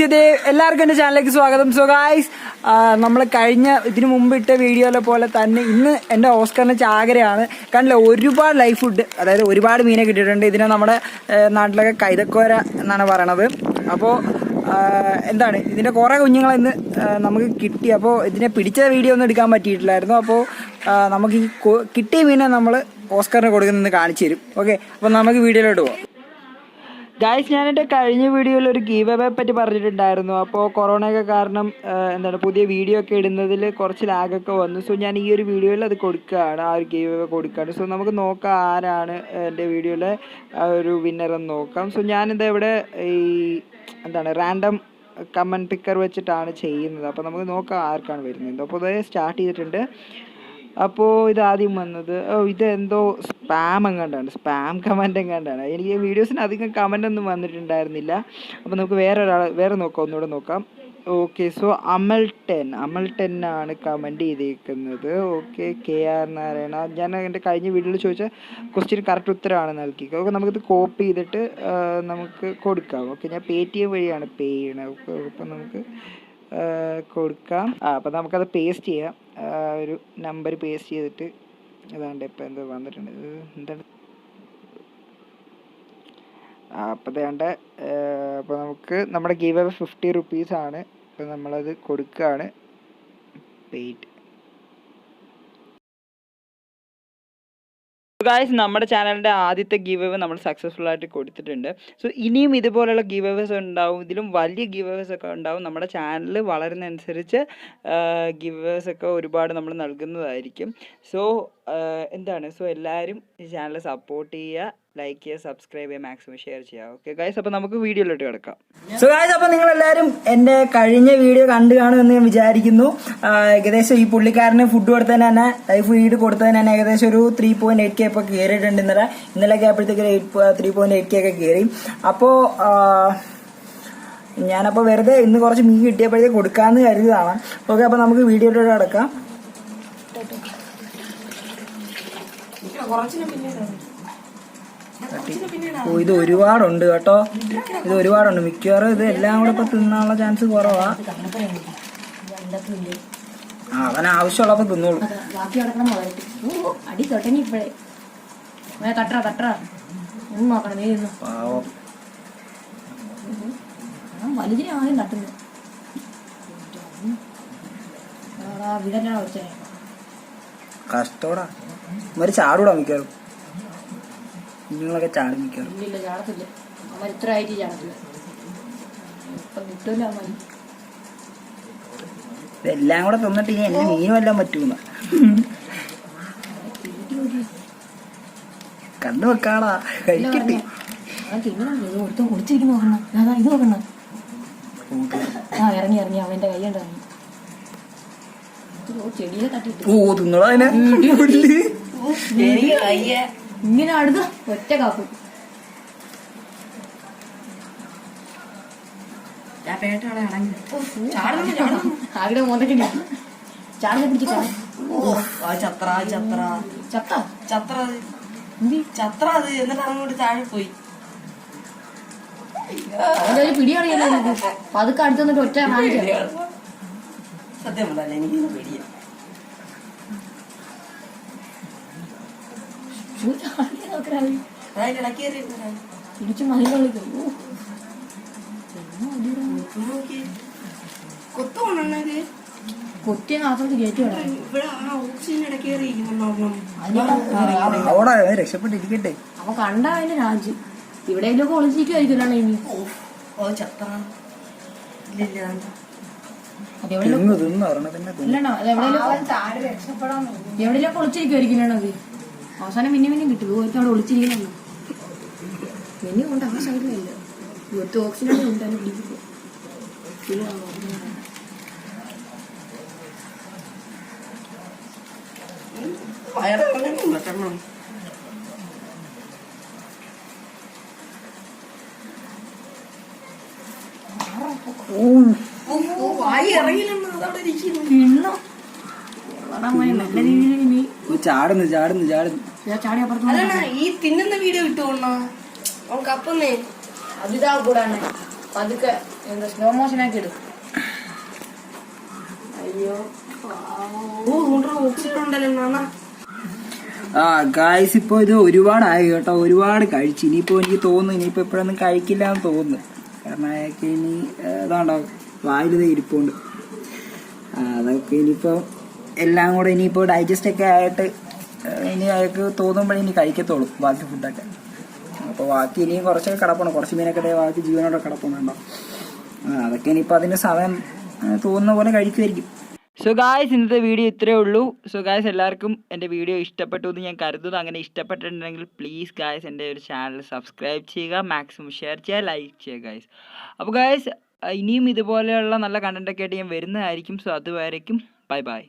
എല്ലാവർക്കും എൻ്റെ ചാനലിലേക്ക് സ്വാഗതം. സോ ഗായ്സ്, നമ്മൾ ഇതിനു മുമ്പ് ഇട്ട വീഡിയോയിലെ പോലെ തന്നെ ഇന്ന് എൻ്റെ ഓസ്കറിന് ചാകരയാണ്. കണ്ടില്ല, ഒരുപാട് ലൈഫ് ഫുഡ്, അതായത് ഒരുപാട് മീനെ കിട്ടിയിട്ടുണ്ട്. ഇതിനെ നമ്മുടെ നാട്ടിലൊക്കെ കൈതക്കോര എന്നാണ് പറയണത്. അപ്പോൾ എന്താണ്, ഇതിൻ്റെ കുറേ കുഞ്ഞുങ്ങളെ ഇന്ന് നമുക്ക് കിട്ടി. അപ്പോൾ ഇതിനെ പിടിച്ച വീഡിയോ ഒന്നും എടുക്കാൻ പറ്റിയിട്ടില്ലായിരുന്നു. അപ്പോൾ നമുക്ക് ഈ കിട്ടിയ മീനെ നമ്മൾ ഓസ്കറിന് കൊടുക്കുന്നത് കാണിച്ചു തരും. ഓക്കെ, അപ്പോൾ നമുക്ക് വീഡിയോയിലോട്ട് പോകാം. ഗായ്സ്, ഞാനെൻ്റെ കഴിഞ്ഞ വീഡിയോയിൽ ഒരു ഗീവ് അവേ പറ്റി പറഞ്ഞിട്ടുണ്ടായിരുന്നു. അപ്പോൾ കൊറോണയൊക്കെ കാരണം പുതിയ വീഡിയോ ഒക്കെ ഇടുന്നതിൽ കുറച്ച് ലാഗൊക്കെ വന്നു. സോ ഞാൻ ഈ ഒരു വീഡിയോയിൽ അത് കൊടുക്കുകയാണ്, ആ ഒരു ഗീവ് അവേ കൊടുക്കുകയാണ്. സോ നമുക്ക് നോക്കാം ആരാണ് എൻ്റെ വീഡിയോയിലെ ഒരു വിന്നറെന്ന് നോക്കാം. സോ ഞാനിത് ഇവിടെ ഈ റാൻഡം കമൻറ്റ് പിക്കർ വെച്ചിട്ടാണ് ചെയ്യുന്നത്. അപ്പോൾ നമുക്ക് നോക്കാം ആർക്കാണ് വരുന്നത്. അപ്പോൾ ഇത് സ്റ്റാർട്ട് ചെയ്തിട്ടുണ്ട്. അപ്പോൾ ഇതാദ്യം വന്നത് ഇതെന്തോ സ്പാം എങ്ങാണ്ടാണ്, സ്പാം കമൻ്റ് എങ്ങാണ്ടാണ്. എനിക്ക് വീഡിയോസിന് അധികം കമൻ്റ് ഒന്നും വന്നിട്ടുണ്ടായിരുന്നില്ല. അപ്പോൾ നമുക്ക് വേറെ നോക്കാം, ഒന്നുകൂടെ നോക്കാം. ഓക്കെ, സോ അമൽ10 ആണ് കമൻറ്റ് ചെയ്തേക്കുന്നത്. Okay, KR Narayana. ഞാൻ എൻ്റെ കഴിഞ്ഞ വീഡിയോയിൽ ചോദിച്ച ക്വസ്റ്റ്യൻ കറക്റ്റ് ഉത്തരമാണ് നൽകിയത്. ഓക്കെ, നമുക്കിത് കോപ്പി ചെയ്തിട്ട് നമുക്ക് കൊടുക്കാം. ഓക്കെ, ഞാൻ Paytm വഴിയാണ് പേ ചെയ്യണത്. ഓക്കെ, അപ്പം നമുക്ക് കൊടുക്കാം. അപ്പോൾ നമുക്കത് പേസ്റ്റ് ചെയ്യാം. ഒരു നമ്പർ പേസ്റ്റ് ചെയ്തിട്ട് അതാണ്ട് ഇപ്പം എന്തോ വന്നിട്ടുണ്ട്. എന്താണ് അപ്പോൾ നമുക്ക് നമ്മുടെ ഗീവ് അവേ 50 റുപ്പീസാണ്. അപ്പോൾ നമ്മളത് കൊടുക്കുകയാണ്. പെയ്ഡ്. ഗായ്സ്, നമ്മുടെ ചാനലിൻ്റെ ആദ്യത്തെ ഗീവ് അവേ നമ്മൾ സക്സസ്ഫുൾ ആയിട്ട് കൊടുത്തിട്ടുണ്ട്. സോ ഇനിയും ഇതുപോലെയുള്ള ഗീവ് അവേസ് ഉണ്ടാവും, ഇതിലും വലിയ ഗീവ് അവേസ് ഒക്കെ ഉണ്ടാവും. നമ്മുടെ ചാനൽ വളരുന്നതനുസരിച്ച് ഗീവ് അവേസ് ഒക്കെ ഒരുപാട് നമ്മൾ നൽകുന്നതായിരിക്കും. സോ സോ എല്ലാവരും ഈ ചാനൽ സപ്പോർട്ട് ചെയ്യുക, ലൈക്ക് ചെയ്യുക, സബ്സ്ക്രൈബ് ചെയ്യുക, മാക്സിമം ഷെയർ ചെയ്യുക. ഓക്കെ ഗായ്സ്, അപ്പോൾ നമുക്ക് വീഡിയോയിലോട്ട് കിടക്കാം. സോ ഗായ്സ്, അപ്പോൾ നിങ്ങളെല്ലാവരും എൻ്റെ കഴിഞ്ഞ വീഡിയോ കണ്ടു കാണുമെന്ന് ഞാൻ വിചാരിക്കുന്നു. ഏകദേശം ഈ പുള്ളിക്കാരന് ഫുഡ് കൊടുത്തതിന് തന്നെ, ലൈഫ് ഫീഡ് കൊടുത്തതിന് തന്നെ ഏകദേശം ഒരു 3.8K ഇപ്പോൾ കയറിയിട്ടുണ്ട്. ഇന്നലെയൊക്കെ ആയപ്പോഴത്തേക്ക് 3.8K ഒക്കെ കയറി. അപ്പോൾ ഞാനപ്പോൾ വെറുതെ ഇന്ന് കുറച്ച് മീൻ കിട്ടിയപ്പോഴത്തേക്ക് കൊടുക്കാമെന്ന് കരുതിയതാണ്. ഓക്കെ, അപ്പോൾ നമുക്ക് വീഡിയോയിലോട്ട് കിടക്കാം. ഇത് ഒരുപാടുണ്ട് കേട്ടോ, ഇത് ഒരുപാടുണ്ട്. മിക്കവാറും ഇത് എല്ലാം കൂടെ ഇപ്പൊ തിന്നാനുള്ള ചാൻസ് കുറവാ. അവൻ ആവശ്യമുള്ളപ്പോ തിന്നോളൂ. കഷ്ടോടാ, ഇവര് ചാടൂടാ മിക്കവാറും. കുഞ്ഞുങ്ങളൊക്കെ ചാടി മിക്കാറും. ഇതെല്ലാം കൂടെ തിന്നിട്ട് ഇനി എന്നെ മീനും എല്ലാം പറ്റൂന്ന കണ്ണു വെക്കാടാ, കഴിക്കട്ടെ. ഇറങ്ങി അവന്റെ കൈ ഉണ്ടായിരുന്നു. ചെടിയെ തട്ടിട്ട് ഓ തിന്നോളാ അതിനെ. ഇങ്ങനെ അടുത്ത് ഒറ്റ കാപ്പ് അവിടെ മോന്തക്ക് ചാടിനെ പിടിച്ച് പോയി. അവന്റെ ഒരു പിടി അറിയാലോ. പതുക്കെ അടുത്ത് വന്നിട്ട് ഒറ്റ സത്യം പറഞ്ഞാൽ എനിക്ക് പേടിയാ. പിടിച്ച് മഹിള കൊത്തിയ നാത്തോട്ട് കയറ്റി രക്ഷപ്പെട്ടിരിക്കട്ടെ. അപ്പൊ കണ്ട അതിന്റെ രാജ്യം ഇവിടെയൊക്കെ ഒളിച്ചിരിക്കുമായിരിക്കും. ഇനി എവിടെയൊക്കെ ഒളിച്ചിരിക്കുമായിരിക്കും. അത് അവസാനം പിന്നെ കിട്ടും. ഓർക്ക് അവിടെ ഒളിച്ചിരിക്കണല്ലോ. പിന്നെ കൊണ്ട് ആ സൈഡിലല്ല ഇവിടുത്തെ ഓക്സിജൻ കൊണ്ടാണ് പിടിക്കുക. നല്ല രീതിയിൽ ഇനി ചാടുന്നു. ഈ തിന്നുന്ന വീഡിയോ ഇട്ടുകൊണ്ടോ കപ്പന്നേ അതിതാ കൂടാണ് പതുക്കെ എന്താ സ്ലോ മോഷൻ ആക്കി ഇടും. അയ്യോ ആ ഗായ്സ്, ഇപ്പോൾ ഇത് ഒരുപാടായി കേട്ടോ, ഒരുപാട് കഴിച്ചു. ഇനിയിപ്പോൾ എനിക്ക് തോന്നുന്നു ഇനിയിപ്പോൾ എപ്പോഴൊന്നും കഴിക്കില്ല എന്ന് തോന്നുന്നു. കാരണം അയാൾക്ക് ഇനി ഇതാണ്ടോ വായിലിത് ഇരിപ്പുണ്ട്. അതൊക്കെ ഇനിയിപ്പോൾ എല്ലാം കൂടെ ഇനിയിപ്പോൾ ഡൈജസ്റ്റ് ഒക്കെ ആയിട്ട് ഇനി അയാൾക്ക് തോന്നുമ്പോഴേ ഇനി കഴിക്കത്തുള്ളൂ ബാക്കി ഫുഡൊക്കെ. അപ്പോൾ ബാക്കി ഇനിയും കുറച്ചൊക്കെ കിടപ്പണം, കുറച്ച് മീനൊക്കെ ബാക്കി ജീവനോടെ കിടപ്പുന്നുണ്ടോ. അതൊക്കെ ഇനിയിപ്പോൾ അതിൻ്റെ സമയം തോന്നുന്ന പോലെ കഴിക്കുമായിരിക്കും. സോ ഗായ്സ്, ഇന്നത്തെ വീഡിയോ ഇത്രയേ ഉള്ളൂ. സോ ഗായ്സ്, എല്ലാവർക്കും എൻ്റെ വീഡിയോ ഇഷ്ടപ്പെട്ടു എന്ന് ഞാൻ കരുതുന്നു. അങ്ങനെ ഇഷ്ടപ്പെട്ടിട്ടുണ്ടെങ്കിൽ പ്ലീസ് ഗായ്സ് എൻ്റെ ഒരു ചാനൽ സബ്സ്ക്രൈബ് ചെയ്യുക, മാക്സിമം ഷെയർ ചെയ്യുക, ലൈക്ക് ചെയ്യുക ഗായ്സ്. അപ്പോൾ ഗായ്സ്, ഇനിയും ഇതുപോലെയുള്ള നല്ല കണ്ടൻറ്റൊക്കെ ആയിട്ട് ഞാൻ വരുന്നതായിരിക്കും. സോ അതുവരേക്കും ബൈ ബൈ.